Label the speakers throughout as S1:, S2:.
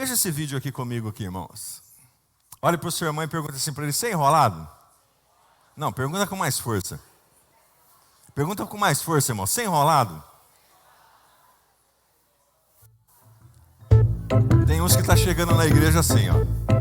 S1: Veja esse vídeo aqui comigo, aqui, irmãos. Olhe para o seu irmão e pergunta assim para ele: você é enrolado? Não, pergunta com mais força. Pergunta com mais força, irmão. Você é enrolado? Tem uns que estão chegando na igreja assim, ó.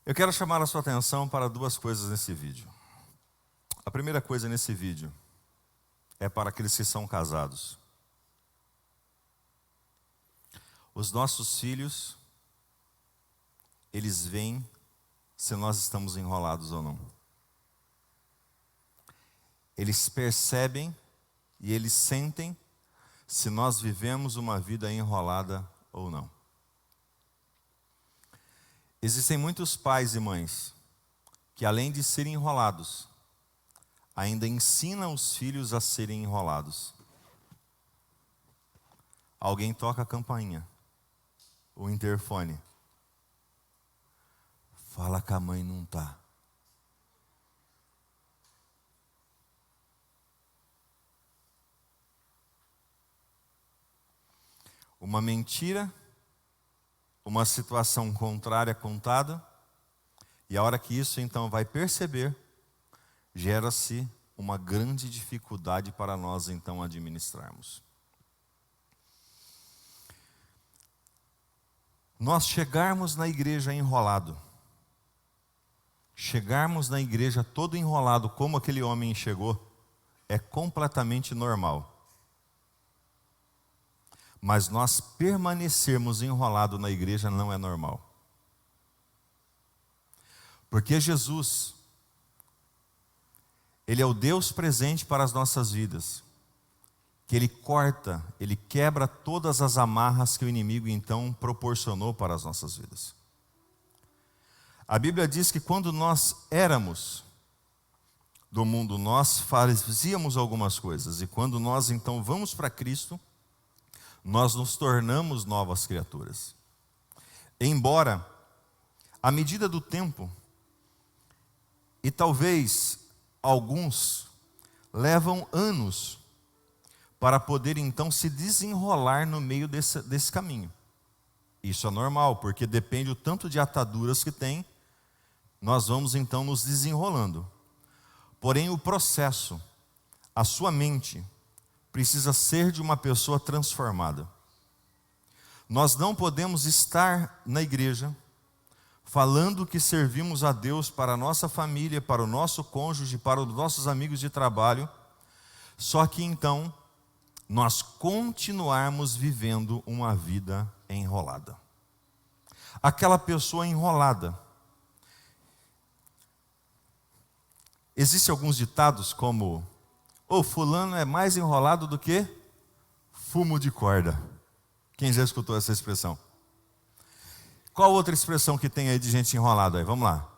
S1: Eu quero chamar a sua atenção para duas coisas nesse vídeo. A primeira coisa nesse vídeo é para aqueles que são casados. Os nossos filhos, eles veem se nós estamos enrolados ou não. Eles percebem e eles sentem se nós vivemos uma vida enrolada ou não. Existem muitos pais e mães que, além de serem enrolados, ainda ensinam os filhos a serem enrolados. Alguém toca a campainha, o interfone. Fala que a mãe não está. Uma mentira, uma situação contrária contada, e a hora que isso então vai perceber, gera-se uma grande dificuldade para nós então administrarmos. Nós chegarmos na igreja enrolado, chegarmos na igreja todo enrolado como aquele homem chegou, é completamente normal. Mas nós permanecermos enrolados na igreja não é normal. Porque Jesus, Ele é o Deus presente para as nossas vidas, que Ele corta, Ele quebra todas as amarras que o inimigo então proporcionou para as nossas vidas. A Bíblia diz que quando nós éramos do mundo, nós fazíamos algumas coisas, e quando nós então vamos para Cristo, nós nos tornamos novas criaturas. Embora, à medida do tempo, e talvez alguns levam anos para poder então se desenrolar no meio desse caminho. Isso é normal, porque depende do tanto de ataduras que tem, nós vamos então nos desenrolando. Porém, o processo, a sua mente, precisa ser de uma pessoa transformada. Nós não podemos estar na igreja falando que servimos a Deus para a nossa família, para o nosso cônjuge, para os nossos amigos de trabalho, só que então nós continuarmos vivendo uma vida enrolada. Aquela pessoa enrolada. Existem alguns ditados como: o fulano é mais enrolado do que fumo de corda. Quem já escutou essa expressão? Qual outra expressão que tem aí de gente enrolada aí? Vamos lá.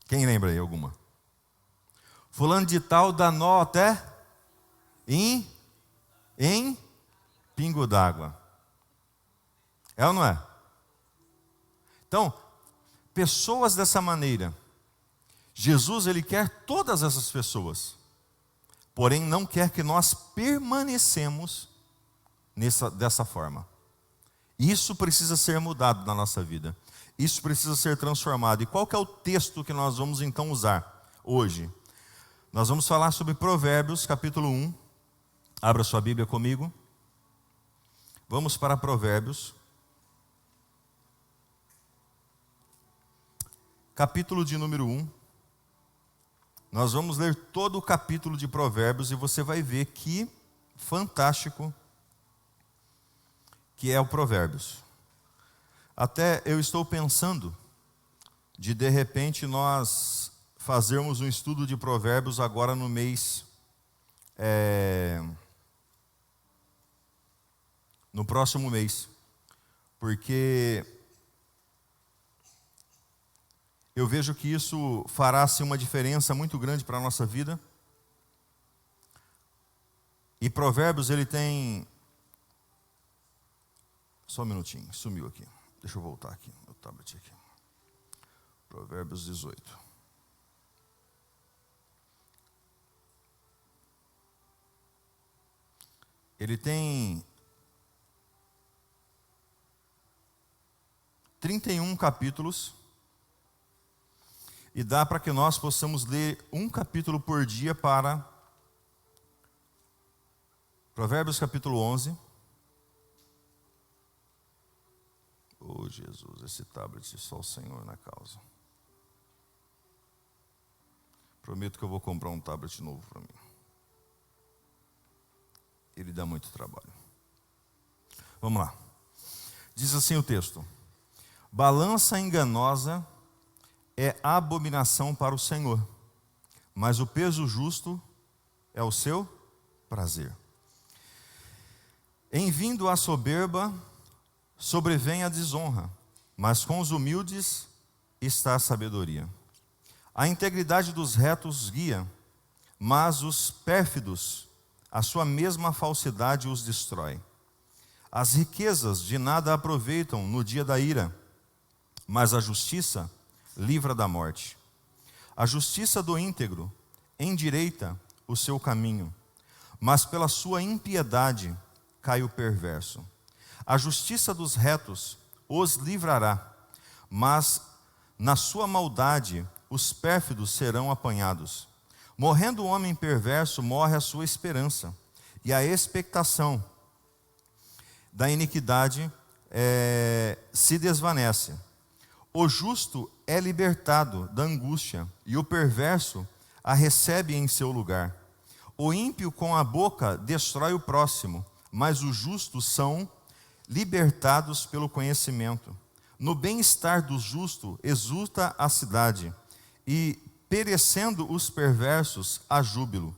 S1: Quem lembra aí alguma? Fulano de tal dá nó até em pingo d'água. É ou não é? Então, pessoas dessa maneira, Jesus, Ele quer todas essas pessoas, porém não quer que nós permanecemos dessa forma. Isso precisa ser mudado na nossa vida. Isso precisa ser transformado. E qual que é o texto que nós vamos então usar hoje? Nós vamos falar sobre Provérbios, capítulo 1. Abra sua Bíblia comigo. Vamos para Provérbios, capítulo de número 1. Nós vamos ler todo o capítulo de Provérbios e você vai ver que fantástico que é o Provérbios. Até eu estou pensando de repente nós fazermos um estudo de Provérbios agora no mês, no próximo mês, porque eu vejo que isso fará assim, uma diferença muito grande para a nossa vida. E Provérbios, ele tem... Só um minutinho, sumiu aqui. Deixa eu voltar aqui, meu tablet aqui. Provérbios 18. Ele tem 31 capítulos. E dá para que nós possamos ler um capítulo por dia para Provérbios capítulo 11. Oh Jesus, esse tablet, só o Senhor na causa. Prometo que eu vou comprar um tablet novo para mim. Ele dá muito trabalho. Vamos lá. Diz assim o texto: balança enganosa é abominação para o Senhor, mas o peso justo é o seu prazer. Em vindo a soberba, sobrevém a desonra, mas com os humildes está a sabedoria. A integridade dos retos guia, mas os pérfidos, a sua mesma falsidade os destrói. As riquezas de nada aproveitam no dia da ira, mas a justiça livra da morte. A justiça do íntegro endireita o seu caminho, mas pela sua impiedade cai o perverso. A justiça dos retos os livrará, mas na sua maldade os pérfidos serão apanhados. Morrendo o homem perverso, morre a sua esperança, e a expectação da iniquidade se desvanece. O justo é libertado da angústia, e o perverso a recebe em seu lugar. O ímpio com a boca destrói o próximo, mas os justos são libertados pelo conhecimento. No bem-estar do justo exulta a cidade, e perecendo os perversos há júbilo.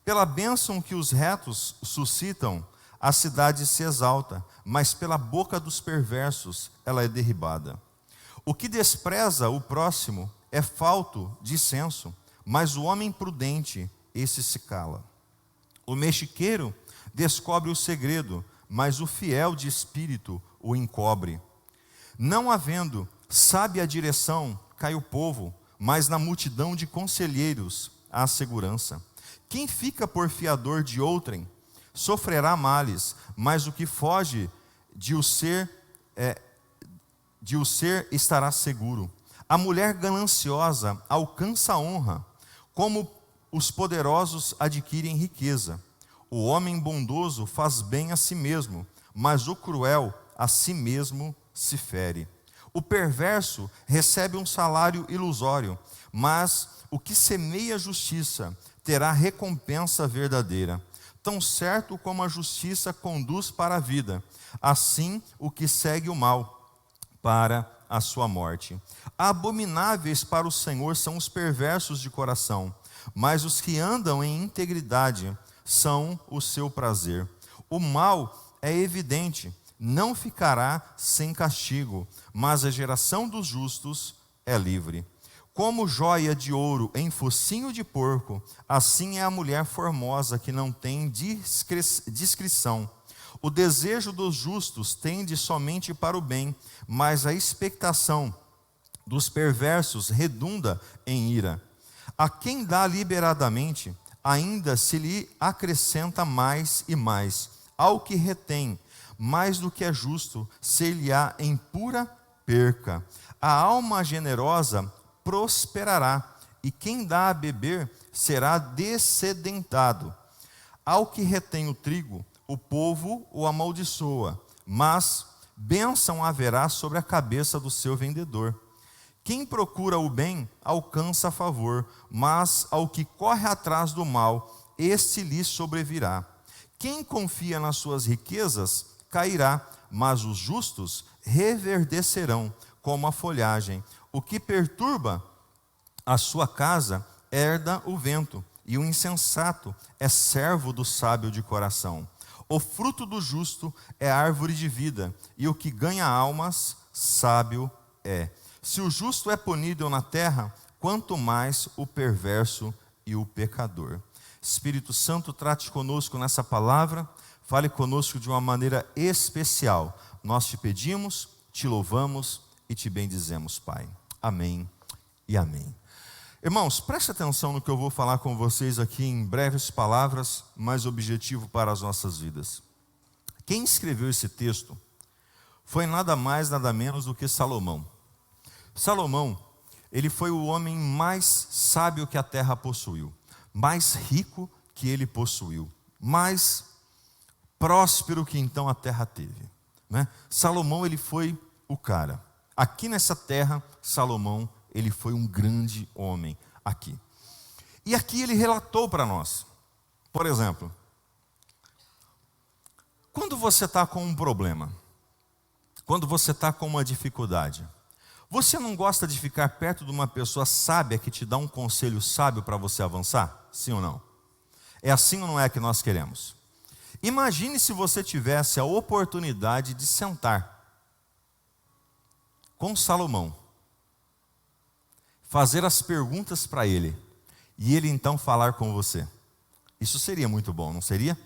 S1: Pela bênção que os retos suscitam, a cidade se exalta, mas pela boca dos perversos ela é derribada. O que despreza o próximo é falto de senso, mas o homem prudente, esse se cala. O mexiqueiro descobre o segredo, mas o fiel de espírito o encobre. Não havendo sábia direção, cai o povo, mas na multidão de conselheiros há segurança. Quem fica por fiador de outrem sofrerá males, mas o que foge de o ser estará seguro. A mulher gananciosa alcança a honra, como os poderosos adquirem riqueza. O homem bondoso faz bem a si mesmo, mas o cruel a si mesmo se fere. O perverso recebe um salário ilusório, mas o que semeia justiça terá recompensa verdadeira. Tão certo como a justiça conduz para a vida, assim o que segue o mal para a sua morte. Abomináveis para o Senhor são os perversos de coração, mas os que andam em integridade são o seu prazer. O mal é evidente, não ficará sem castigo, mas a geração dos justos é livre. Como joia de ouro em focinho de porco, assim é a mulher formosa que não tem discrição. O desejo dos justos tende somente para o bem, mas a expectação dos perversos redunda em ira. A quem dá liberadamente, ainda se lhe acrescenta mais e mais. Ao que retém mais do que é justo, ser-lhe-á em pura perca. A alma generosa prosperará, e quem dá a beber será dessedentado. Ao que retém o trigo, o povo o amaldiçoa, mas bênção haverá sobre a cabeça do seu vendedor. Quem procura o bem alcança favor, mas ao que corre atrás do mal, este lhe sobrevirá. Quem confia nas suas riquezas cairá, mas os justos reverdecerão como a folhagem. O que perturba a sua casa herda o vento, e o insensato é servo do sábio de coração. O fruto do justo é árvore de vida, e o que ganha almas, sábio é. Se o justo é punido na terra, quanto mais o perverso e o pecador. Espírito Santo, trate conosco nessa palavra, fale conosco de uma maneira especial. Nós te pedimos, te louvamos e te bendizemos, Pai. Amém e amém. Irmãos, preste atenção no que eu vou falar com vocês aqui em breves palavras, mas objetivo para as nossas vidas. Quem escreveu esse texto foi nada mais, nada menos do que Salomão. Salomão, ele foi o homem mais sábio que a terra possuiu, mais rico que ele possuiu, mais próspero que então a terra teve, né? Salomão, ele foi o cara. Aqui nessa terra, Salomão, ele foi um grande homem aqui. E aqui ele relatou para nós, por exemplo, quando você está com um problema, quando você está com uma dificuldade, você não gosta de ficar perto de uma pessoa sábia que te dá um conselho sábio para você avançar? Sim ou não? É assim ou não é que nós queremos? Imagine se você tivesse a oportunidade de sentar com Salomão, fazer as perguntas para ele, e ele então falar com você. Isso seria muito bom, não seria?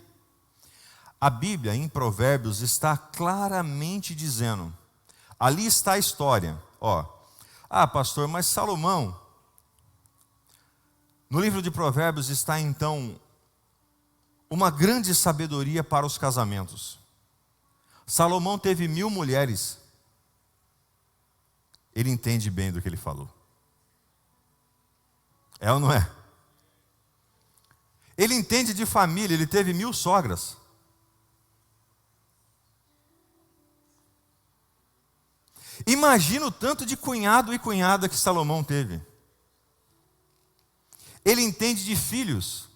S1: A Bíblia, em Provérbios, está claramente dizendo, ali está a história, pastor, mas Salomão, no livro de Provérbios está então uma grande sabedoria para os casamentos. Salomão teve 1000 mulheres. Ele entende bem do que ele falou. É ou não é? Ele entende de família, ele teve 1000 sogras. Imagina o tanto de cunhado e cunhada que Salomão teve. Ele entende de filhos,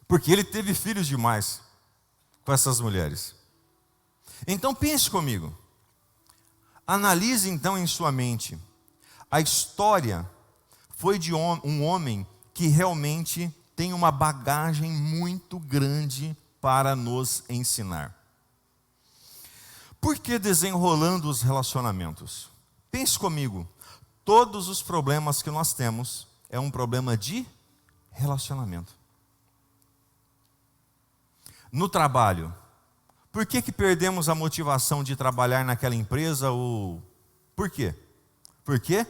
S1: porque ele teve filhos demais com essas mulheres. Então pense comigo. Analise então em sua mente. A história foi de um homem que realmente tem uma bagagem muito grande para nos ensinar. Por que desenrolando os relacionamentos? Pense comigo. Todos os problemas que nós temos é um problema de relacionamento. No trabalho, por que perdemos a motivação de trabalhar naquela empresa? Por quê? Porque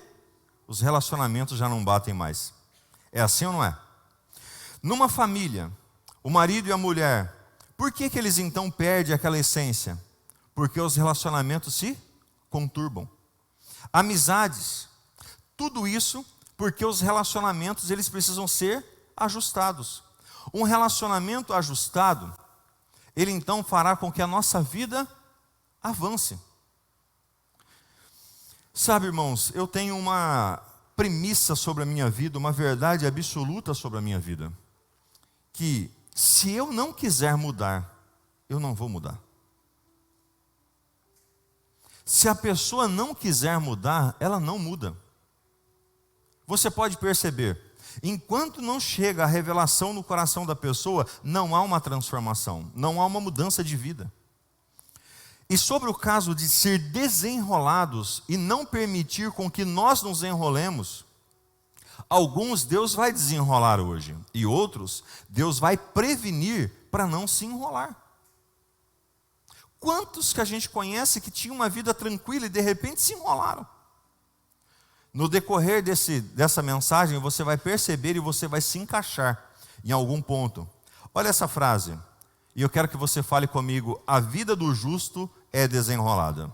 S1: os relacionamentos já não batem mais. É assim ou não é? Numa família, o marido e a mulher, por que eles então perdem aquela essência? Porque os relacionamentos se conturbam. Amizades, tudo isso porque os relacionamentos eles precisam ser ajustados. Um relacionamento ajustado, ele então fará com que a nossa vida avance. Sabe, irmãos, eu tenho uma premissa sobre a minha vida, uma verdade absoluta sobre a minha vida, que se eu não quiser mudar, eu não vou mudar. Se a pessoa não quiser mudar, ela não muda. Você pode perceber, enquanto não chega a revelação no coração da pessoa, não há uma transformação, não há uma mudança de vida. E sobre o caso de ser desenrolados e não permitir com que nós nos enrolemos, alguns Deus vai desenrolar hoje, e outros Deus vai prevenir para não se enrolar. Quantos que a gente conhece que tinham uma vida tranquila e de repente se enrolaram? No decorrer dessa mensagem você vai perceber e você vai se encaixar em algum ponto. Olha essa frase, e eu quero que você fale comigo: a vida do justo é desenrolada.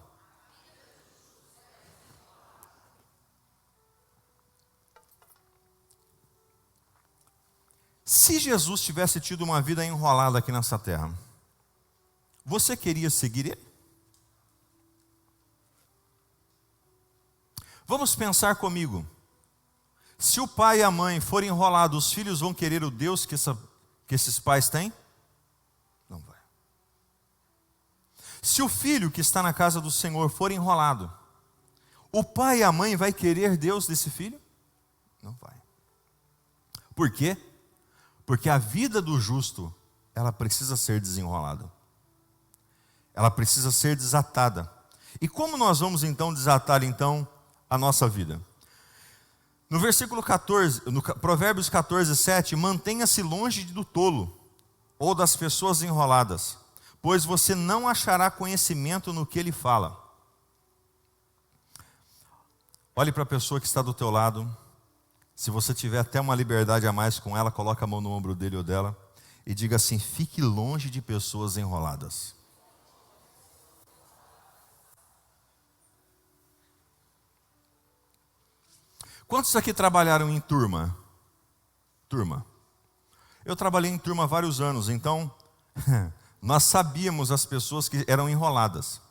S1: Se Jesus tivesse tido uma vida enrolada aqui nessa terra, você queria seguir ele? Vamos pensar comigo. Se o pai e a mãe forem enrolados, os filhos vão querer o Deus que esses pais têm? Não vai. Se o filho que está na casa do Senhor for enrolado, o pai e a mãe vai querer Deus desse filho? Não vai. Por quê? Porque a vida do justo, ela precisa ser desenrolada. Ela precisa ser desatada. E como nós vamos então desatar a nossa vida? No versículo 14, no Provérbios 14, 7, mantenha-se longe do tolo ou das pessoas enroladas, pois você não achará conhecimento no que ele fala. Olhe para a pessoa que está do teu lado. Se você tiver até uma liberdade a mais com ela, coloque a mão no ombro dele ou dela e diga assim: fique longe de pessoas enroladas. Quantos aqui trabalharam em turma? Turma. Eu trabalhei em turma há vários anos, então nós sabíamos as pessoas que eram enroladas.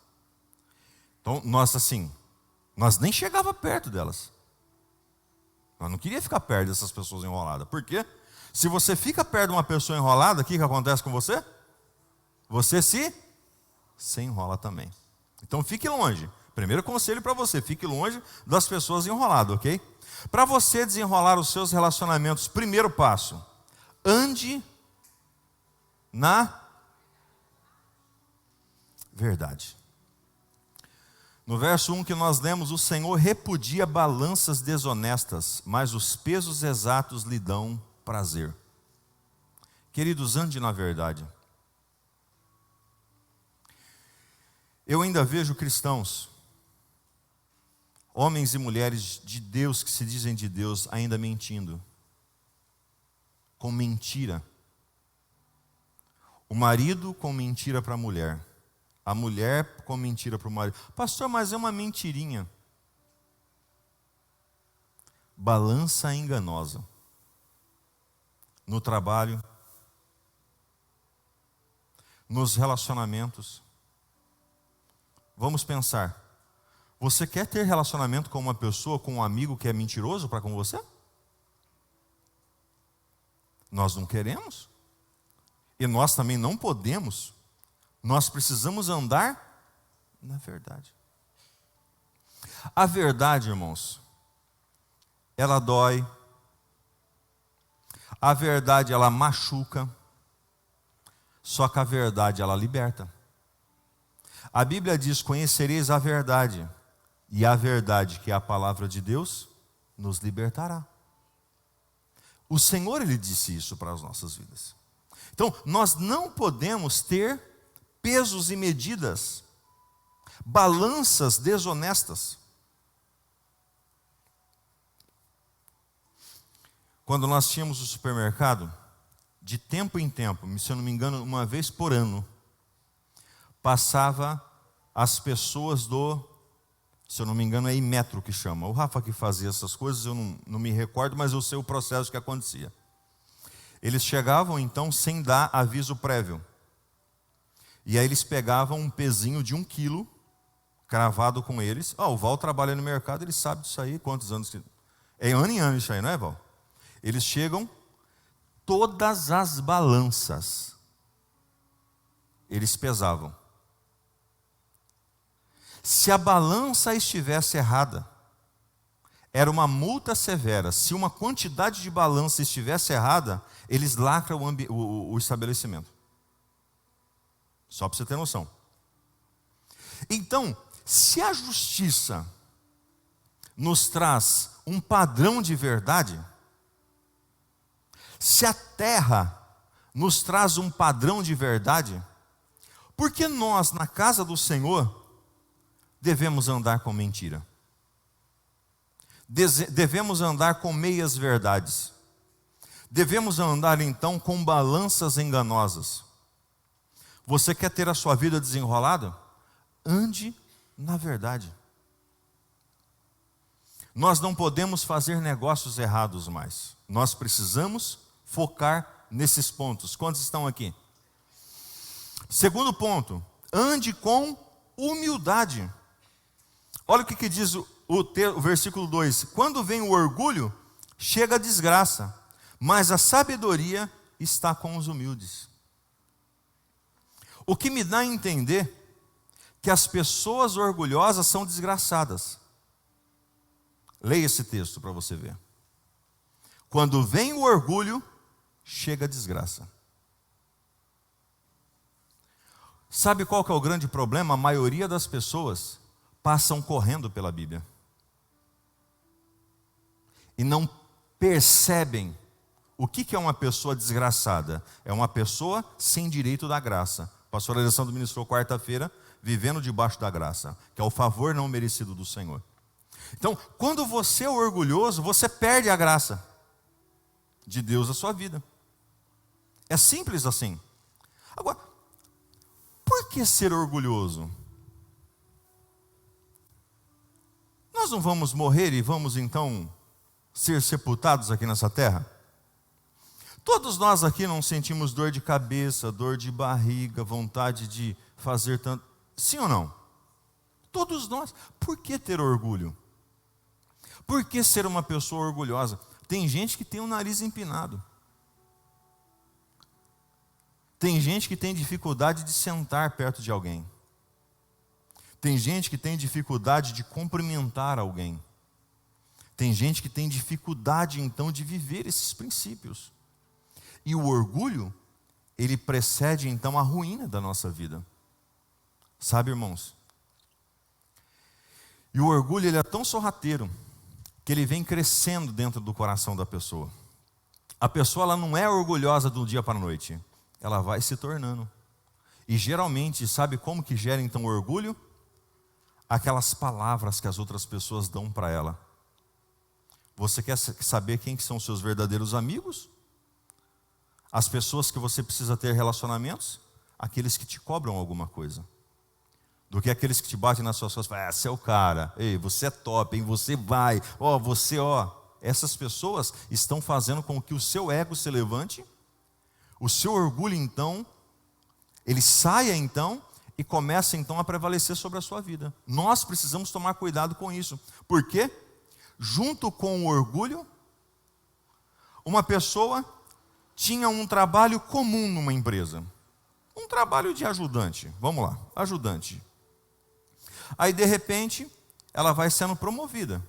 S1: Então, nós nem chegava perto delas. Nós não queria ficar perto dessas pessoas enroladas. Por quê? Se você fica perto de uma pessoa enrolada, o que acontece com você? Você se enrola também. Então fique longe. Primeiro conselho para você: fique longe das pessoas enroladas, ok? Para você desenrolar os seus relacionamentos, primeiro passo: ande na verdade. No verso 1 que nós lemos, o Senhor repudia balanças desonestas, mas os pesos exatos lhe dão prazer. Queridos, ande na verdade. Eu ainda vejo cristãos, homens e mulheres de Deus, que se dizem de Deus, ainda mentindo. Com mentira. O marido com mentira para a mulher. A mulher com mentira para o marido. Pastor, mas é uma mentirinha. Balança enganosa. No trabalho. Nos relacionamentos. Vamos pensar. Você quer ter relacionamento com uma pessoa, com um amigo que é mentiroso para com você? Nós não queremos. E nós também não podemos. Nós precisamos andar na verdade. A verdade, irmãos, ela dói. A verdade, ela machuca. Só que a verdade, ela liberta. A Bíblia diz: conhecereis a verdade, e a verdade, que é a palavra de Deus, nos libertará. O Senhor, Ele disse isso para as nossas vidas. Então, nós não podemos ter pesos e medidas, balanças desonestas. Quando nós tínhamos o supermercado, de tempo em tempo, se eu não me engano, uma vez por ano, passava as pessoas se eu não me engano é Imetro que chama. O Rafa que fazia essas coisas, eu não me recordo, mas eu sei o processo que acontecia. Eles chegavam então sem dar aviso prévio. E aí eles pegavam um pezinho de 1 quilo, cravado com eles. O Val trabalha no mercado, ele sabe disso aí, quantos anos que... É ano em ano isso aí, não é, Val? Eles chegam, todas as balanças, eles pesavam. Se a balança estivesse errada, era uma multa severa. Se uma quantidade de balança estivesse errada, eles lacram o estabelecimento. Só para você ter noção. Então, se a justiça nos traz um padrão de verdade, se a terra nos traz um padrão de verdade, por que nós, na casa do Senhor, devemos andar com mentira? Devemos andar com meias verdades. Devemos andar então com balanças enganosas. Você quer ter a sua vida desenrolada? Ande na verdade. Nós não podemos fazer negócios errados mais. Nós precisamos focar nesses pontos. Quantos estão aqui? Segundo ponto, ande com humildade. Olha o que diz o versículo 2: quando vem o orgulho, chega a desgraça, mas a sabedoria está com os humildes. O que me dá a entender que as pessoas orgulhosas são desgraçadas. Leia esse texto para você ver. Quando vem o orgulho, chega a desgraça. Sabe qual que é o grande problema? A maioria das pessoas passam correndo pela Bíblia e não percebem o que é uma pessoa desgraçada. É uma pessoa sem direito da graça. A pastora Alessandro ministrou quarta-feira, vivendo debaixo da graça, que é o favor não merecido do Senhor. Então, quando você é orgulhoso, você perde a graça de Deus na sua vida. É simples assim. Agora, por que ser orgulhoso? Nós não vamos morrer e vamos então ser sepultados aqui nessa terra? Todos nós aqui não sentimos dor de cabeça, dor de barriga, vontade de fazer tanto. Sim ou não? Todos nós. Por que ter orgulho? Por que ser uma pessoa orgulhosa? Tem gente que tem o nariz empinado. Tem gente que tem dificuldade de sentar perto de alguém. Tem gente que tem dificuldade de cumprimentar alguém. Tem gente que tem dificuldade então de viver esses princípios. E o orgulho, ele precede então a ruína da nossa vida. Sabe, irmãos? E o orgulho, ele é tão sorrateiro que ele vem crescendo dentro do coração da pessoa. A pessoa, ela não é orgulhosa do dia para a noite. Ela vai se tornando. E geralmente, sabe como que gera então o orgulho? Aquelas palavras que as outras pessoas dão para ela. Você quer saber quem que são os seus verdadeiros amigos? As pessoas que você precisa ter relacionamentos? Aqueles que te cobram alguma coisa. Do que aqueles que te batem nas suas costas e falam: você é o cara, ei, você é top, hein? Você vai, você. Essas pessoas estão fazendo com que o seu ego se levante, o seu orgulho então, ele saia então e começa então a prevalecer sobre a sua vida. Nós precisamos tomar cuidado com isso. Por quê? Junto com o orgulho, uma pessoa tinha um trabalho comum numa empresa. Um trabalho de ajudante, vamos lá, ajudante. Aí de repente, ela vai sendo promovida.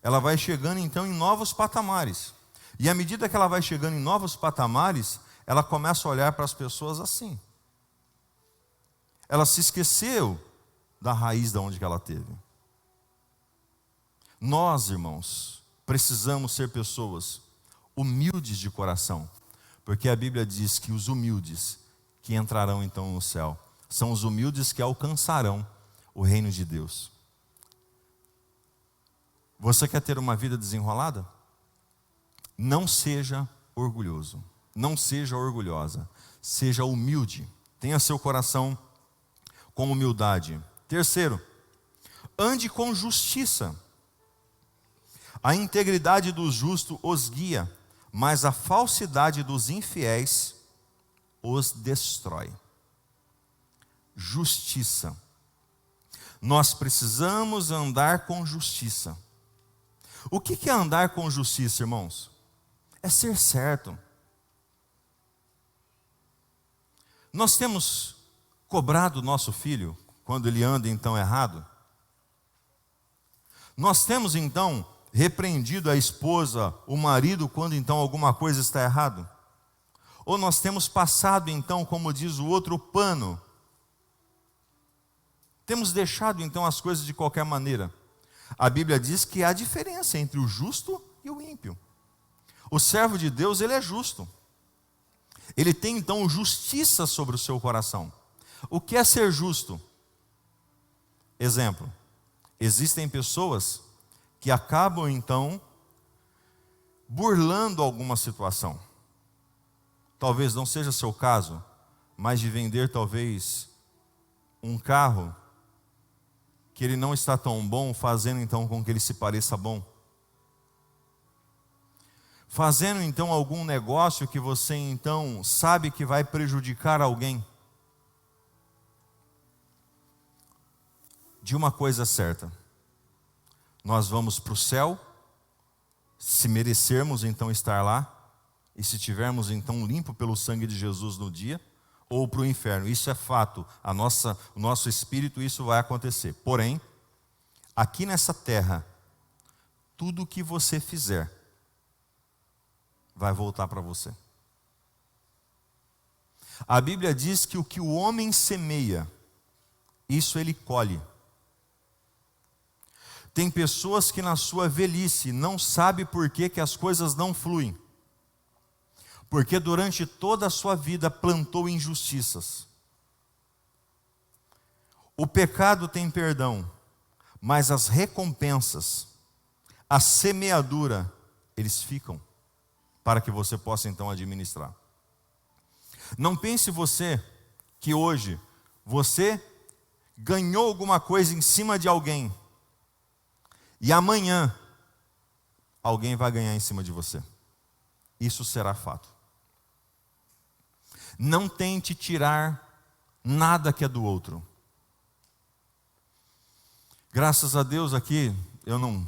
S1: Ela vai chegando então em novos patamares. E à medida que ela vai chegando em novos patamares, ela começa a olhar para as pessoas assim. Ela se esqueceu da raiz de onde que ela teve. Nós, irmãos, precisamos ser pessoas humildes de coração, porque a Bíblia diz que os humildes que entrarão então no céu são os humildes que alcançarão o reino de Deus. Você quer ter uma vida desenrolada? Não seja orgulhoso, não seja orgulhosa, seja humilde, tenha seu coração com humildade. Terceiro, ande com justiça. A integridade do justo os guia, mas a falsidade dos infiéis os destrói. Justiça. Nós precisamos andar com justiça. O que é andar com justiça, irmãos? É ser certo. Nós temos cobrado nosso filho quando ele anda então errado? Nós temos então repreendido a esposa, o marido, quando então alguma coisa está errado? Ou nós temos passado então, como diz o outro, o pano? Temos deixado então as coisas de qualquer maneira? A Bíblia diz que há diferença entre o justo e o ímpio. O servo de Deus, ele é justo. Ele tem então justiça sobre o seu coração. O que é ser justo? Exemplo, existem pessoas que acabam então burlando alguma situação. Talvez não seja seu caso, mas de vender talvez um carro que ele não está tão bom, fazendo então com que ele se pareça bom. Fazendo então algum negócio que você então sabe que vai prejudicar alguém. De uma coisa certa: nós vamos para o céu, se merecermos então estar lá, e se tivermos então limpo pelo sangue de Jesus no dia, ou para o inferno. Isso é fato, o nosso espírito, isso vai acontecer. Porém, aqui nessa terra, tudo o que você fizer vai voltar para você. A Bíblia diz que o que o homem semeia, isso ele colhe. Tem pessoas que na sua velhice não sabem por que as coisas não fluem. Porque durante toda a sua vida plantou injustiças. O pecado tem perdão, mas as recompensas, a semeadura, eles ficam, para que você possa então administrar. Não pense você que hoje você ganhou alguma coisa em cima de alguém e amanhã alguém vai ganhar em cima de você. Isso será fato. Não tente tirar nada que é do outro. Graças a Deus aqui, eu não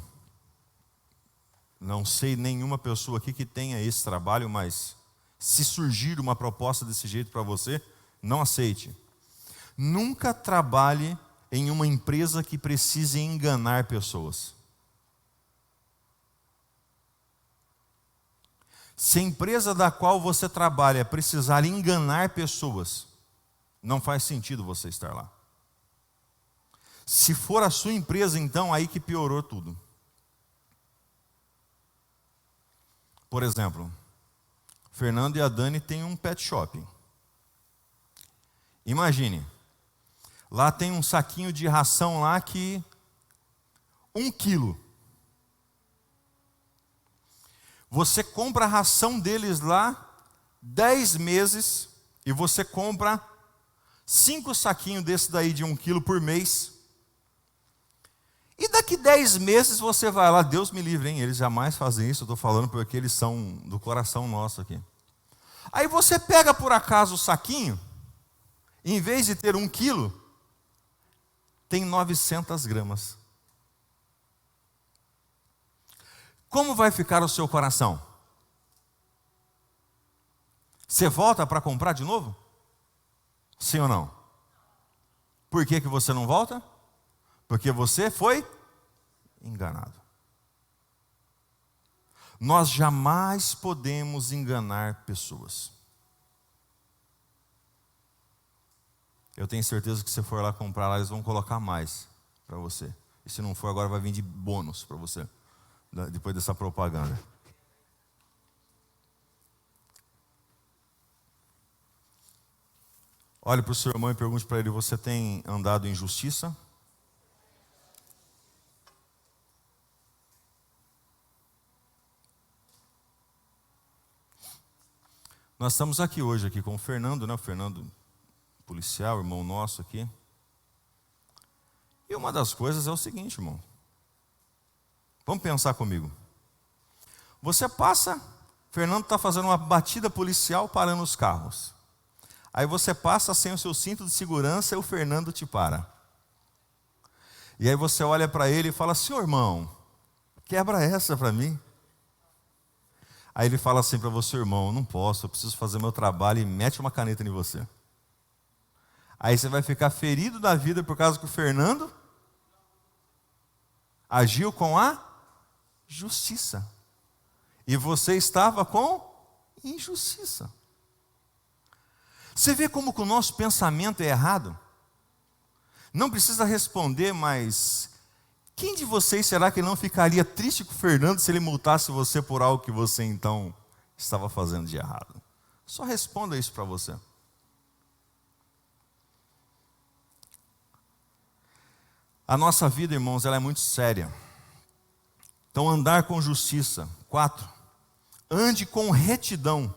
S1: sei nenhuma pessoa aqui que tenha esse trabalho, mas se surgir uma proposta desse jeito para você, não aceite. Nunca trabalhe em uma empresa que precise enganar pessoas. Se a empresa da qual você trabalha precisar enganar pessoas, não faz sentido você estar lá. Se for a sua empresa, então, aí que piorou tudo. Por exemplo, Fernando e a Dani têm um pet shop. Imagine, lá tem um saquinho de ração lá que 1 quilo. Você compra a ração deles lá 10 meses e você compra 5 saquinhos desse daí de 1 quilo por mês. E daqui 10 meses você vai lá, Deus me livre, hein? Eles jamais fazem isso, eu estou falando porque eles são do coração nosso aqui. Aí você pega por acaso o saquinho, em vez de ter 1 quilo, tem 900 gramas. Como vai ficar o seu coração? Você volta para comprar de novo? Sim ou não? Por que você não volta? Porque você foi enganado. Nós jamais podemos enganar pessoas. Eu tenho certeza que se for lá comprar, lá eles vão colocar mais para você. E se não for, agora vai vir de bônus para você, depois dessa propaganda. Olhe para o seu irmão e pergunte para ele: você tem andado em justiça? Nós estamos aqui hoje com o Fernando, né? O Fernando, policial, irmão nosso aqui. E uma das coisas é o seguinte, irmão. Vamos pensar comigo. Você passa, Fernando está fazendo uma batida policial parando os carros. Aí você passa sem o seu cinto de segurança e o Fernando te para. E aí você olha para ele e fala: senhor irmão, quebra essa para mim. Aí ele fala assim para você: irmão, não posso, eu preciso fazer meu trabalho, e mete uma caneta em você. Aí você vai ficar ferido da vida por causa que o Fernando agiu com a justiça. E você estava com injustiça. Você vê como que o nosso pensamento é errado? Não precisa responder, mas quem de vocês será que não ficaria triste com o Fernando se ele multasse você por algo que você então estava fazendo de errado? Só responda isso para você. A nossa vida, irmãos, ela é muito séria. Então, andar com justiça. 4. Ande com retidão.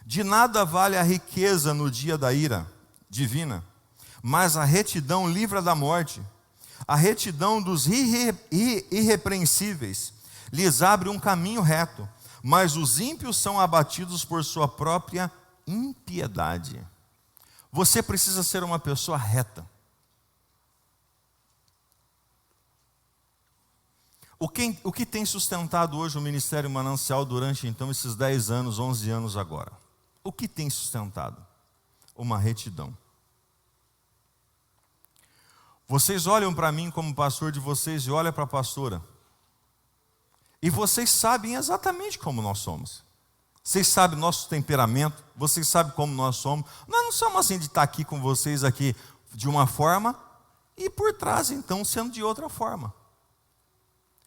S1: De nada vale a riqueza no dia da ira divina, mas a retidão livra da morte. A retidão dos irrepreensíveis lhes abre um caminho reto, mas os ímpios são abatidos por sua própria impiedade. Você precisa ser uma pessoa reta. O que tem sustentado hoje o Ministério Manancial durante então esses 10 anos, 11 anos agora? O que tem sustentado? Uma retidão. Vocês olham para mim como pastor de vocês e olham para a pastora. E vocês sabem exatamente como nós somos. Vocês sabem nosso temperamento, vocês sabem como nós somos. Nós não somos assim de estar aqui com vocês aqui de uma forma e por trás então sendo de outra forma.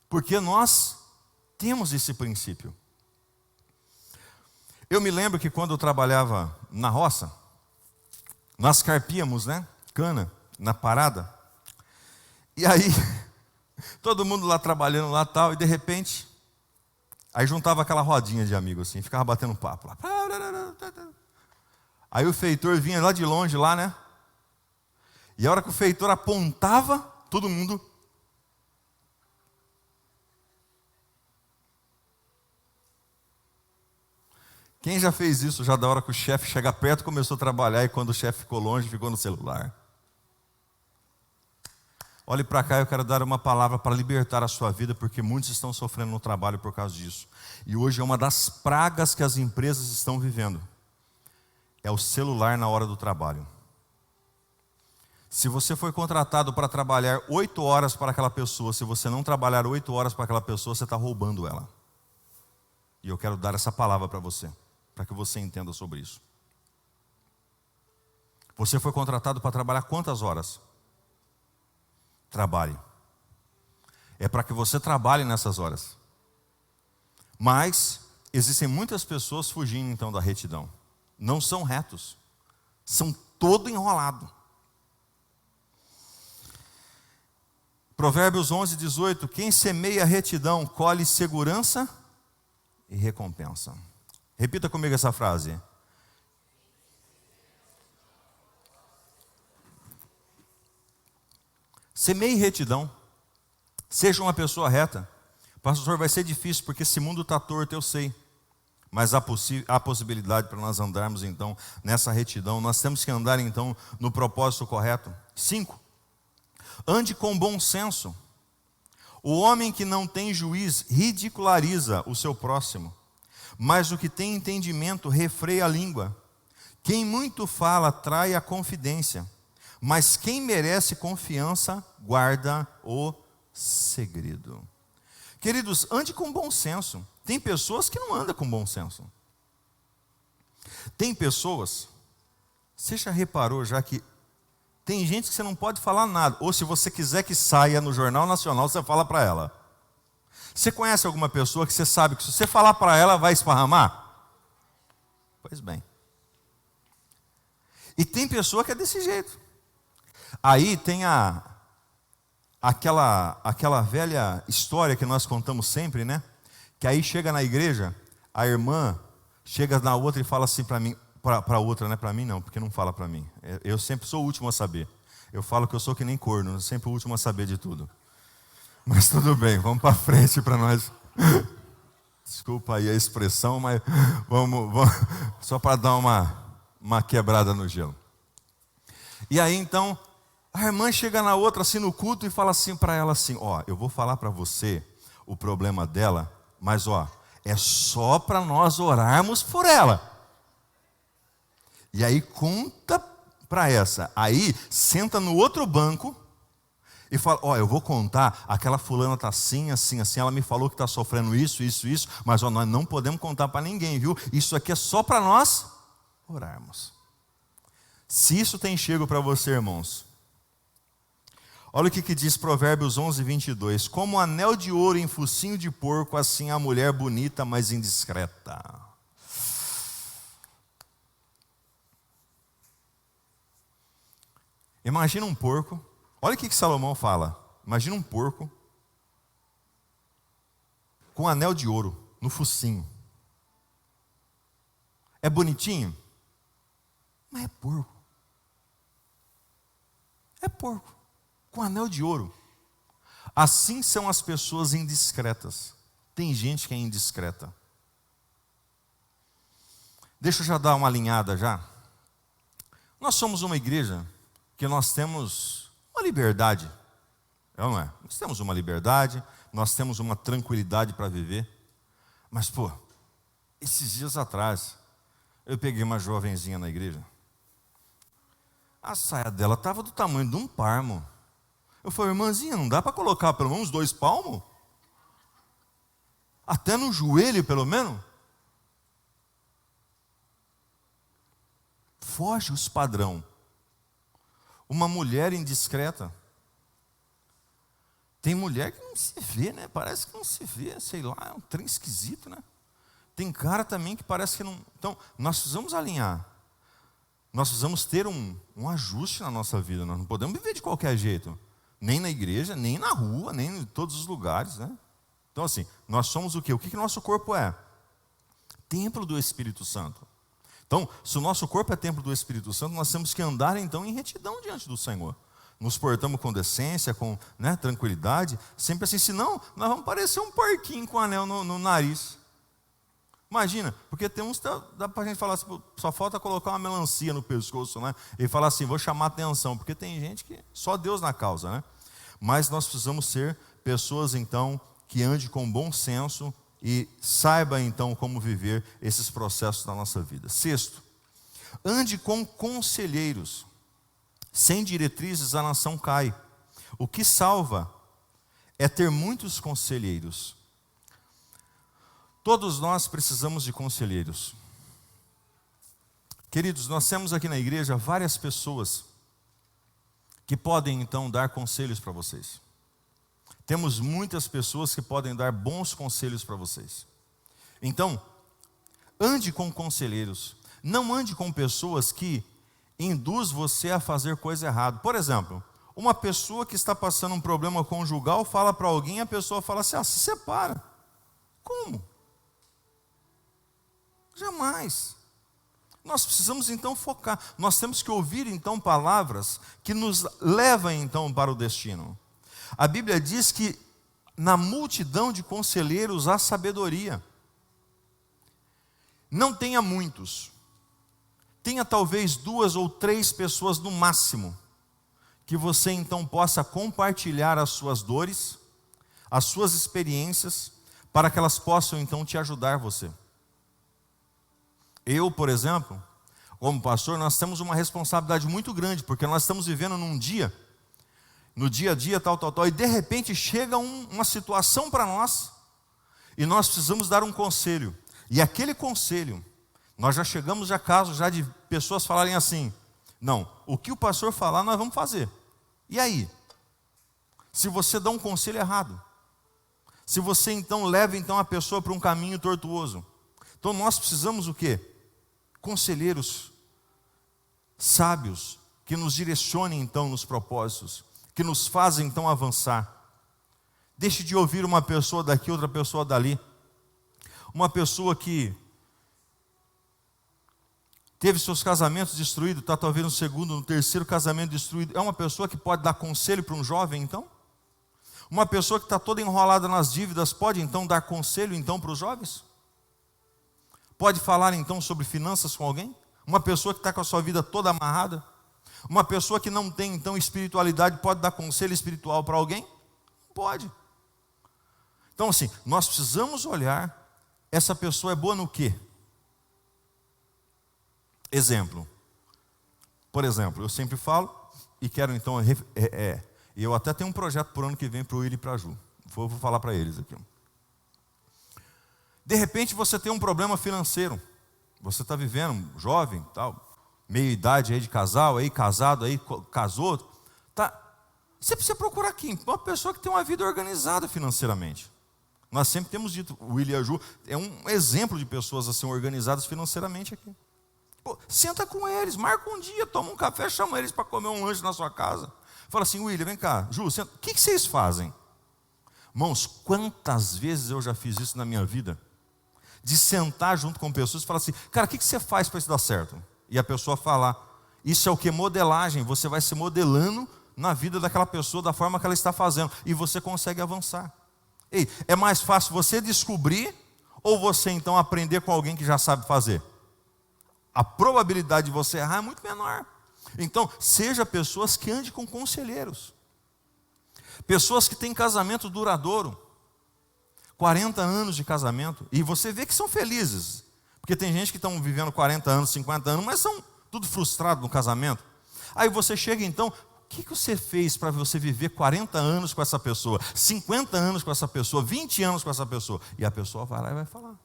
S1: Porque nós temos esse princípio. Eu me lembro que quando eu trabalhava na roça, nós carpíamos, né, cana na parada. E aí, todo mundo lá trabalhando lá tal, e de repente, aí juntava aquela rodinha de amigos assim, ficava batendo papo lá. Aí o feitor vinha lá de longe lá, né? E a hora que o feitor apontava, todo mundo... Quem já fez isso já da hora que o chefe chega perto, começou a trabalhar e quando o chefe ficou longe, ficou no celular? Olhe para cá, eu quero dar uma palavra para libertar a sua vida, porque muitos estão sofrendo no trabalho por causa disso. E hoje é uma das pragas que as empresas estão vivendo. É o celular na hora do trabalho. Se você foi contratado para trabalhar 8 horas para aquela pessoa, se você não trabalhar 8 horas para aquela pessoa, você está roubando ela. E eu quero dar essa palavra para você, para que você entenda sobre isso. Você foi contratado para trabalhar quantas horas? Trabalhe. É para que você trabalhe nessas horas. Mas existem muitas pessoas fugindo então da retidão. Não são retos. São todo enrolado. Provérbios 11, 18. Quem semeia retidão colhe segurança e recompensa. Repita comigo essa frase. Semeie retidão. Seja uma pessoa reta. Pastor, vai ser difícil porque esse mundo está torto, eu sei. Mas há possibilidade para nós andarmos então nessa retidão. Nós temos que andar então no propósito correto. 5. Ande com bom senso. O homem que não tem juiz ridiculariza o seu próximo, mas o que tem entendimento refreia a língua. Quem muito fala trai a confidência, mas quem merece confiança guarda o segredo. Queridos, ande com bom senso. Tem pessoas que não andam com bom senso. Tem pessoas, você já reparou já que tem gente que você não pode falar nada, ou se você quiser que saia no Jornal Nacional, você fala para ela. Você conhece alguma pessoa que você sabe que se você falar para ela, vai esparramar? Pois bem. E tem pessoa que é desse jeito. Aí tem aquela velha história que nós contamos sempre, né? Que aí chega na igreja, a irmã chega na outra e fala assim para mim, para outra, né? Para mim não, porque não fala para mim. Eu sempre sou o último a saber. Eu falo que eu sou que nem corno, eu sempre o último a saber de tudo. Mas tudo bem, vamos para frente para nós. Desculpa aí a expressão, mas vamos só para dar uma quebrada no gelo. E aí então, a irmã chega na outra assim no culto e fala assim para ela assim, ó, eu vou falar para você o problema dela, mas ó, é só para nós orarmos por ela. E aí conta para essa, aí senta no outro banco e fala, ó, eu vou contar, aquela fulana está assim, assim, assim, ela me falou que está sofrendo isso, mas ó, nós não podemos contar para ninguém, viu? Isso aqui é só para nós orarmos. Se isso tem chego para você, irmãos, olha o que diz Provérbios 11, 22. Como anel de ouro em focinho de porco, assim a mulher bonita, mas indiscreta. Imagina um porco, olha o que Salomão fala. Imagina um porco com um anel de ouro no focinho. É bonitinho? Mas é porco. É porco, com anel de ouro. Assim são as pessoas indiscretas. Tem gente que é indiscreta. Deixa eu já dar uma alinhada já. Nós somos uma igreja que nós temos uma liberdade, não é? Nós temos uma liberdade, Nós temos uma tranquilidade para viver. Mas, esses dias atrás, eu peguei uma jovenzinha na igreja. A saia dela estava do tamanho de um parmo. Eu falei, irmãzinha, não dá para colocar pelo menos 2 palmos? Até no joelho, pelo menos? Foge os padrão. Uma mulher indiscreta. Tem mulher que não se vê, né? Parece que não se vê, sei lá, é um trem esquisito, né? Tem cara também que parece que não... Então, nós precisamos alinhar. Nós precisamos ter um ajuste na nossa vida. Nós não podemos viver de qualquer jeito. Nem na igreja, nem na rua, nem em todos os lugares, né? Então, assim, nós somos o quê? O que nosso corpo é? Templo do Espírito Santo. Então, se o nosso corpo é templo do Espírito Santo, nós temos que andar, então, em retidão diante do Senhor. Nos portamos com decência, com tranquilidade, sempre assim, senão nós vamos parecer um porquinho com anel no nariz. Imagina, porque tem uns, dá para a gente falar assim, só falta colocar uma melancia no pescoço, né? E falar assim, vou chamar atenção, porque tem gente que só Deus na causa, né? Mas nós precisamos ser pessoas, então, que andem com bom senso e saiba, então, como viver esses processos na nossa vida. 6º, ande com conselheiros. Sem diretrizes a nação cai. O que salva é ter muitos conselheiros. Todos nós precisamos de conselheiros. Queridos, nós temos aqui na igreja várias pessoas que podem então dar conselhos para vocês. Temos muitas pessoas que podem dar bons conselhos para vocês. Então, ande com conselheiros. Não ande com pessoas que induz você a fazer coisa errada. Por exemplo, uma pessoa que está passando um problema conjugal fala para alguém, a pessoa fala assim, se separa. Como? Jamais. Nós precisamos então focar. Nós temos que ouvir então palavras que nos levam então para o destino. A Bíblia diz que na multidão de conselheiros há sabedoria. Não tenha muitos. Tenha talvez 2 ou 3 pessoas no máximo, que você então possa compartilhar as suas dores, as suas experiências, para que elas possam então te ajudar você. Eu, por exemplo, como pastor, nós temos uma responsabilidade muito grande, porque nós estamos vivendo num dia, no dia a dia, tal, e de repente chega uma situação para nós, e nós precisamos dar um conselho, e aquele conselho, nós já chegamos a casos já de pessoas falarem assim, não, o que o pastor falar nós vamos fazer, e aí? Se você dá um conselho errado, se você então leva então a pessoa para um caminho tortuoso, então nós precisamos o quê? Conselheiros sábios, que nos direcionem então nos propósitos, que nos fazem então avançar. Deixe de ouvir uma pessoa daqui, outra pessoa dali. Uma pessoa que teve seus casamentos destruídos, está talvez no 2º, no 3º casamento destruído, é uma pessoa que pode dar conselho para um jovem então? Uma pessoa que está toda enrolada nas dívidas, pode então dar conselho então para os jovens? Pode falar então sobre finanças com alguém? Uma pessoa que está com a sua vida toda amarrada? Uma pessoa que não tem então espiritualidade, pode dar conselho espiritual para alguém? Pode. Então assim, nós precisamos olhar, essa pessoa é boa no quê? Exemplo. Por exemplo, eu sempre falo, e quero então, e eu até tenho um projeto por ano que vem para o Willi e para a Ju. Vou falar para eles aqui. De repente você tem um problema financeiro. Você está vivendo, jovem, tal, meia idade aí de casal, aí casado, aí casou. Tá. Você precisa procurar quem? Uma pessoa que tem uma vida organizada financeiramente. Nós sempre temos dito, o Willi e a Ju é um exemplo de pessoas assim organizadas financeiramente aqui. Senta com eles, marca um dia, toma um café, chama eles para comer um lanche na sua casa. Fala assim, Willi, vem cá, Ju, senta. O que vocês fazem? Irmãos, quantas vezes eu já fiz isso na minha vida? De sentar junto com pessoas e falar assim, cara, o que você faz para isso dar certo? E a pessoa falar, isso é o que? Modelagem, você vai se modelando na vida daquela pessoa, da forma que ela está fazendo, e você consegue avançar. Ei, é mais fácil você descobrir, ou você então aprender com alguém que já sabe fazer? A probabilidade de você errar é muito menor. Então, seja pessoas que andem com conselheiros. Pessoas que têm casamento duradouro. 40 anos de casamento, e você vê que são felizes, porque tem gente que estão vivendo 40 anos, 50 anos, mas são tudo frustrado no casamento. Aí você chega então, o que você fez para você viver 40 anos com essa pessoa, 50 anos com essa pessoa, 20 anos com essa pessoa? E a pessoa vai lá e vai falar.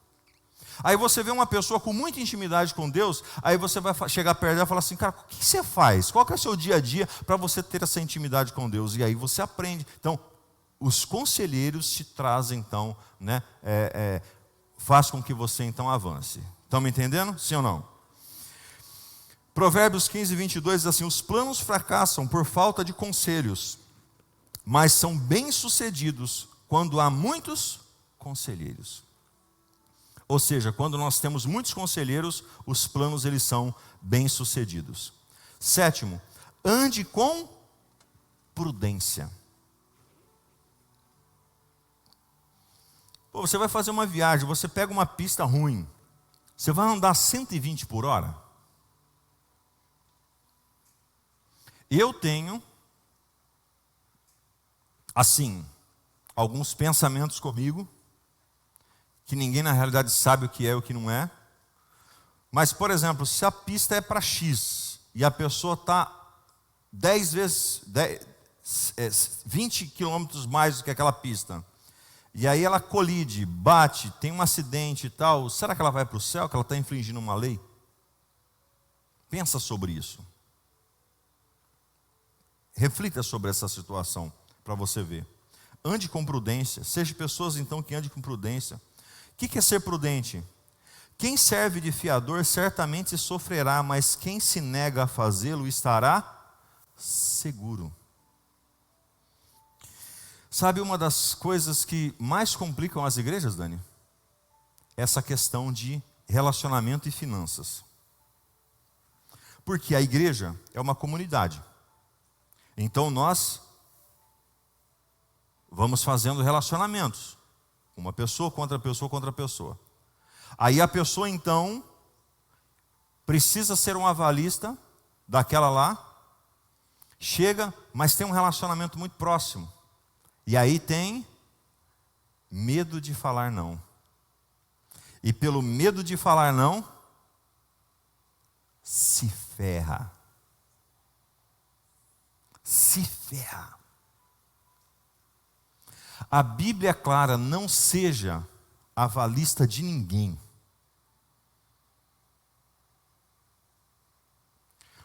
S1: Aí você vê uma pessoa com muita intimidade com Deus, aí você vai chegar perto dela e falar assim, cara, o que você faz? Qual que é o seu dia a dia para você ter essa intimidade com Deus? E aí você aprende. Então, os conselheiros te trazem, então, né, faz com que você, então, avance. Estão me entendendo? Sim ou não? Provérbios 15, 22 diz assim, os planos fracassam por falta de conselhos, mas são bem-sucedidos quando há muitos conselheiros. Ou seja, quando nós temos muitos conselheiros, os planos eles são bem-sucedidos. 7º, ande com prudência. Pô, você vai fazer uma viagem, você pega uma pista ruim, você vai andar 120 por hora? Eu tenho, assim, alguns pensamentos comigo, que ninguém na realidade sabe o que é e o que não é. Mas, por exemplo, se a pista é para X e a pessoa está 20 quilômetros mais do que aquela pista, e aí ela colide, bate, tem um acidente e tal, será que ela vai para o céu, que ela está infringindo uma lei? Pensa sobre isso. Reflita sobre essa situação para você ver. Ande com prudência, seja pessoas então que andem com prudência. O que é ser prudente? Quem serve de fiador certamente sofrerá, mas quem se nega a fazê-lo estará seguro. Sabe uma das coisas que mais complicam as igrejas, Dani? Essa questão de relacionamento e finanças. Porque a igreja é uma comunidade. Então nós vamos fazendo relacionamentos. Uma pessoa contra pessoa contra pessoa. Aí a pessoa então precisa ser um avalista daquela lá. Chega, mas tem um relacionamento muito próximo. E aí tem medo de falar não. E pelo medo de falar não, se ferra. Se ferra. A Bíblia é clara, não seja avalista de ninguém.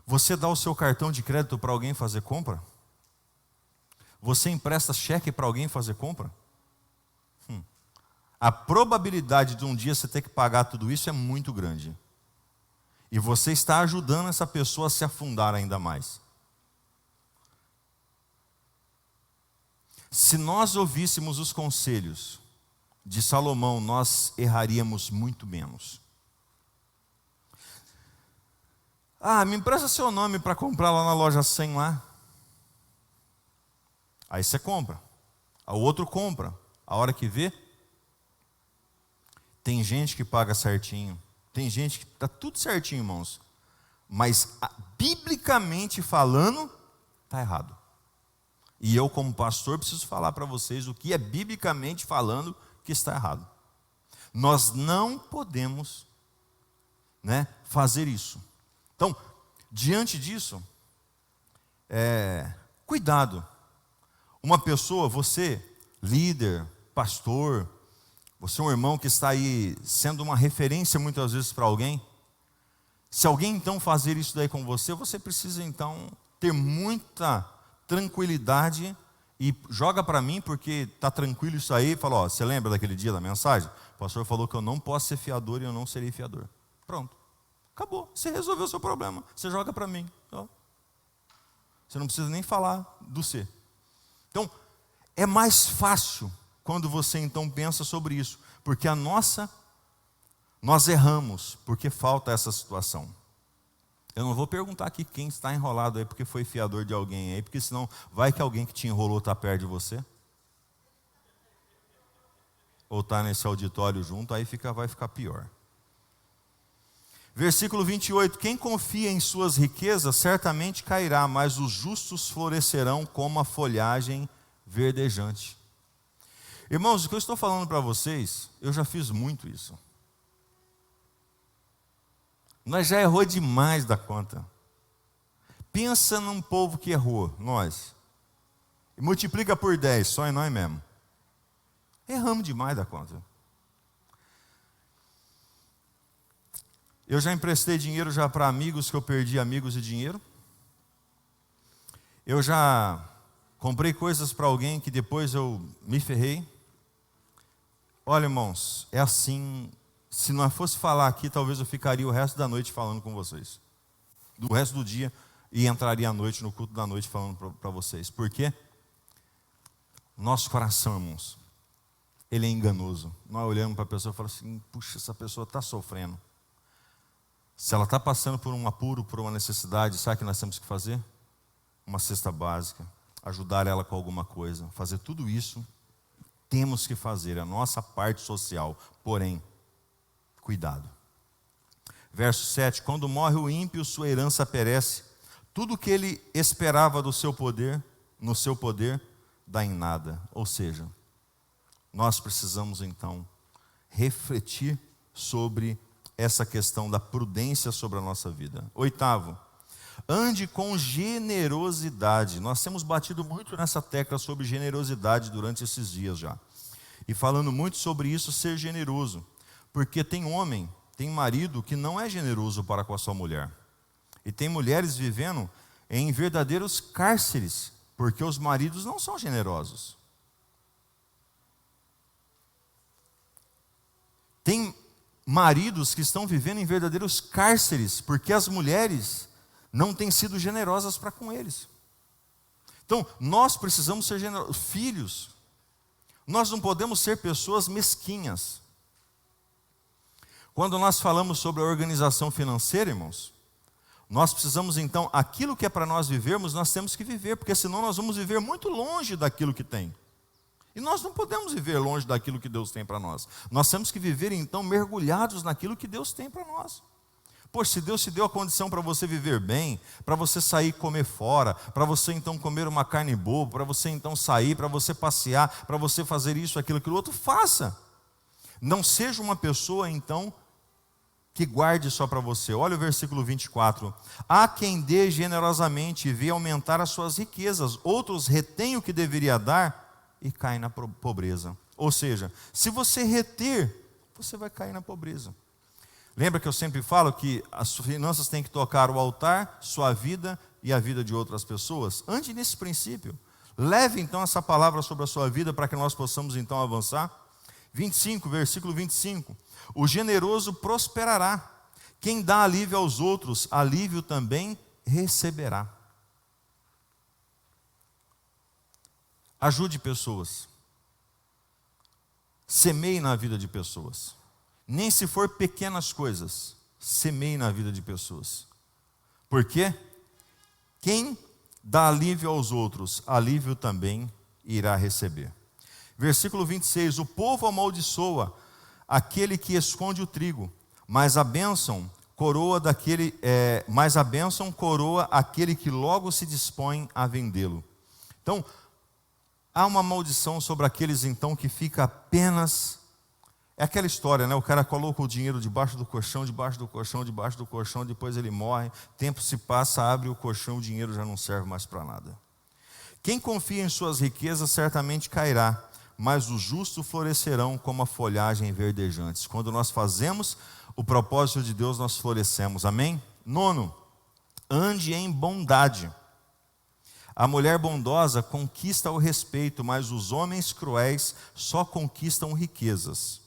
S1: Você dá o seu cartão de crédito para alguém fazer compra? Você empresta cheque para alguém fazer compra? A probabilidade de um dia você ter que pagar tudo isso é muito grande. E você está ajudando essa pessoa a se afundar ainda mais. Se nós ouvíssemos os conselhos de Salomão, nós erraríamos muito menos. Me empresta seu nome para comprar lá na loja 100 lá. Aí você compra. O outro compra. A hora que vê, tem gente que paga certinho. Tem gente que está tudo certinho, irmãos. Mas, biblicamente falando, está errado. E eu, como pastor, preciso falar para vocês o que é biblicamente falando que está errado. Nós não podemos, fazer isso. Então, diante disso, cuidado. Uma pessoa, você, líder, pastor, você é um irmão que está aí sendo uma referência muitas vezes para alguém. Se alguém então fazer isso daí com você, você precisa então ter muita tranquilidade e joga para mim, porque está tranquilo isso aí, fala, você lembra daquele dia da mensagem? O pastor falou que eu não posso ser fiador e eu não serei fiador. Pronto, acabou, você resolveu o seu problema, você joga para mim. Você não precisa nem falar do ser. Então, é mais fácil quando você então pensa sobre isso, porque nós erramos, porque falta essa situação. Eu não vou perguntar aqui quem está enrolado aí porque foi fiador de alguém aí, porque senão vai que alguém que te enrolou está perto de você. Ou está nesse auditório junto, aí vai ficar pior. Versículo 28, quem confia em suas riquezas certamente cairá, mas os justos florescerão como a folhagem verdejante. Irmãos, o que eu estou falando para vocês, eu já fiz muito isso. Nós já errou demais da conta. Pensa num povo que errou, nós. E multiplica por 10, só em nós mesmo. Erramos demais da conta. Eu já emprestei dinheiro já para amigos que eu perdi amigos e dinheiro. Eu já comprei coisas para alguém que depois eu me ferrei. Olha, irmãos, é assim. Se não fosse falar aqui, talvez eu ficaria o resto da noite falando com vocês. Do resto do dia, e entraria à noite, no culto da noite, falando para vocês. Por quê? Nosso coração, irmãos, ele é enganoso. Nós olhamos para a pessoa e falamos assim, puxa, essa pessoa está sofrendo. Se ela está passando por um apuro, por uma necessidade, sabe o que nós temos que fazer? Uma cesta básica, ajudar ela com alguma coisa, fazer tudo isso. Temos que fazer a nossa parte social, porém, cuidado. Verso 7, quando morre o ímpio, sua herança perece. Tudo o que ele esperava do seu poder, no seu poder, dá em nada. Ou seja, nós precisamos então refletir sobre essa questão da prudência sobre a nossa vida. 8º, ande com generosidade. Nós temos batido muito nessa tecla sobre generosidade durante esses dias já. E falando muito sobre isso, ser generoso. Porque tem homem, tem marido que não é generoso para com a sua mulher. E tem mulheres vivendo em verdadeiros cárceres, porque os maridos não são generosos. Tem maridos que estão vivendo em verdadeiros cárceres, porque as mulheres não têm sido generosas para com eles. Então, nós precisamos ser generosos. Filhos, nós não podemos ser pessoas mesquinhas. Quando nós falamos sobre a organização financeira, irmãos, nós precisamos então, aquilo que é para nós vivermos, nós temos que viver, porque senão nós vamos viver muito longe daquilo que tem. E nós não podemos viver longe daquilo que Deus tem para nós. Nós temos que viver então mergulhados naquilo que Deus tem para nós. Poxa, se Deus te deu a condição para você viver bem, para você sair e comer fora, para você então comer uma carne boa, para você então sair, para você passear, para você fazer isso, aquilo outro, faça. Não seja uma pessoa então que guarde só para você. Olha o versículo 24. Há quem dê generosamente e vê aumentar as suas riquezas, outros retêm o que deveria dar e caem na pobreza. Ou seja, se você reter, você vai cair na pobreza. Lembra que eu sempre falo que as finanças têm que tocar o altar, sua vida e a vida de outras pessoas? Ande nesse princípio. Leve então essa palavra sobre a sua vida para que nós possamos então avançar. 25, versículo 25. O generoso prosperará. Quem dá alívio aos outros, alívio também receberá. Ajude pessoas. Semeie na vida de pessoas. Nem se for pequenas coisas, semeie na vida de pessoas. Por quê? Quem dá alívio aos outros, alívio também irá receber. Versículo 26, o povo amaldiçoa aquele que esconde o trigo, mas a bênção coroa aquele que logo se dispõe a vendê-lo. Então, há uma maldição sobre aqueles então que fica apenas... É aquela história, né? O cara coloca o dinheiro debaixo do colchão, depois ele morre, tempo se passa, abre o colchão, o dinheiro já não serve mais para nada. Quem confia em suas riquezas certamente cairá, mas os justos florescerão como a folhagem verdejante. Quando nós fazemos o propósito de Deus, nós florescemos. Amém? 9, ande em bondade. A mulher bondosa conquista o respeito, mas os homens cruéis só conquistam riquezas.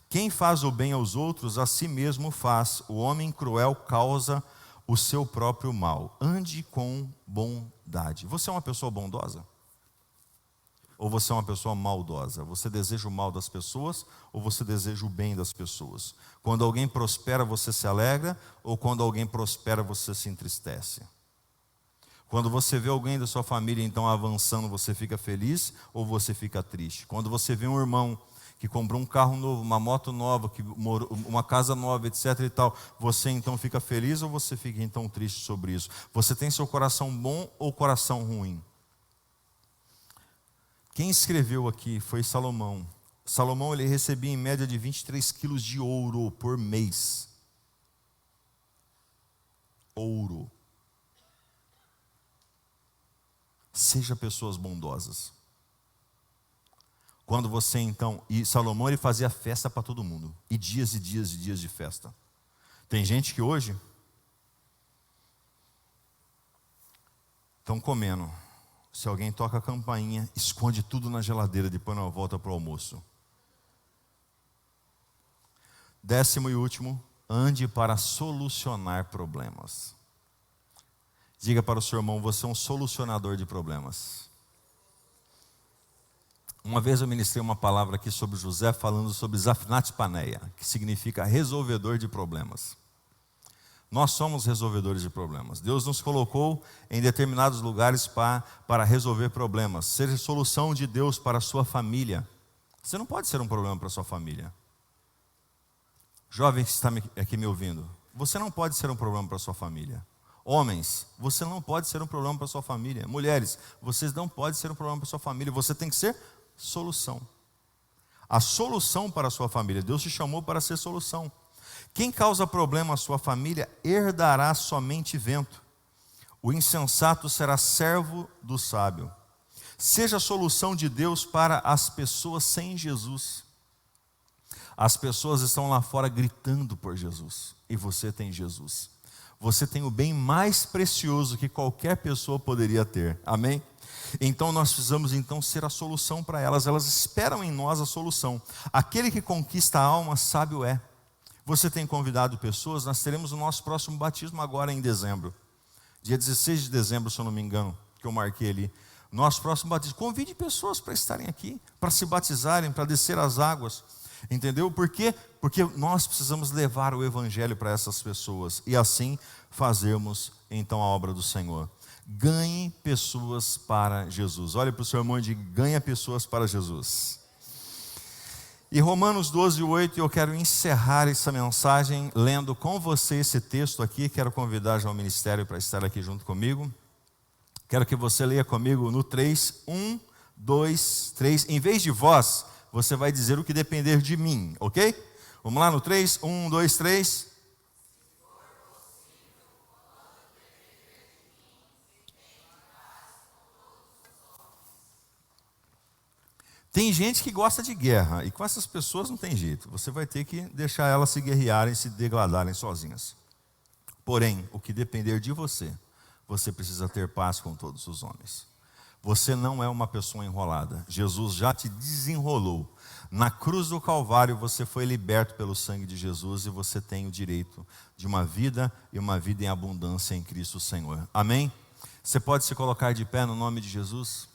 S1: Quem faz o bem aos outros, a si mesmo faz. O homem cruel causa o seu próprio mal. Ande com bondade. Você é uma pessoa bondosa? Ou você é uma pessoa maldosa? Você deseja o mal das pessoas ou você deseja o bem das pessoas? Quando alguém prospera, você se alegra, ou quando alguém prospera, você se entristece? Quando você vê alguém da sua família então avançando, você fica feliz ou você fica triste? Quando você vê um irmão que comprou um carro novo, uma moto nova, uma casa nova, etc. e tal, você então fica feliz ou você fica então triste sobre isso? Você tem seu coração bom ou coração ruim? Quem escreveu aqui foi Salomão. Salomão, ele recebia em média de 23 quilos de ouro por mês. Ouro. Seja pessoas bondosas. Quando você então... E Salomão, ele fazia festa para todo mundo. E dias e dias de festa. Tem gente que hoje estão comendo. Se alguém toca a campainha, esconde tudo na geladeira, depois não volta para o almoço. 10º e último, ande para solucionar problemas. Diga para o seu irmão, você é um solucionador de problemas. Uma vez eu ministrei uma palavra aqui sobre José, falando sobre Zaphnat Paneia, que significa resolvedor de problemas. Nós somos resolvedores de problemas. Deus nos colocou em determinados lugares para resolver problemas. Ser solução de Deus para a sua família. Você não pode ser um problema para a sua família. Jovem que está aqui me ouvindo, você não pode ser um problema para a sua família. Homens, você não pode ser um problema para a sua família. Mulheres, vocês não podem ser um problema para a sua família. Você tem que ser solução. A solução para a sua família. Deus te chamou para ser solução. Quem causa problema à sua família herdará somente vento. O insensato será servo do sábio. Seja a solução de Deus para as pessoas sem Jesus. As pessoas estão lá fora gritando por Jesus. E você tem Jesus. Você tem o bem mais precioso que qualquer pessoa poderia ter. Amém? Então nós precisamos então ser a solução para elas. Elas esperam em nós a solução. Aquele que conquista a alma, sábio é. Você tem convidado pessoas, nós teremos o nosso próximo batismo agora em dezembro. Dia 16 de dezembro, se eu não me engano, que eu marquei ali. Nosso próximo batismo. Convide pessoas para estarem aqui, para se batizarem, para descer as águas. Entendeu? Por quê? Porque nós precisamos levar o evangelho para essas pessoas. E assim fazermos então a obra do Senhor. Ganhe pessoas para Jesus. Olhe para o seu irmão e diga, ganha pessoas para Jesus. E Romanos 12:8, eu quero encerrar essa mensagem lendo com você esse texto aqui. Quero convidar já o ministério para estar aqui junto comigo. Quero que você leia comigo no 3, 1, 2, 3. Em vez de vós, você vai dizer o que depender de mim, ok? Vamos lá no 3, 1, 2, 3. Tem gente que gosta de guerra, e com essas pessoas não tem jeito. Você vai ter que deixar elas se guerrearem, se degradarem sozinhas. Porém, o que depender de você, você precisa ter paz com todos os homens. Você não é uma pessoa enrolada. Jesus já te desenrolou. Na cruz do Calvário, você foi liberto pelo sangue de Jesus, e você tem o direito de uma vida, e uma vida em abundância em Cristo Senhor. Amém? Você pode se colocar de pé no nome de Jesus?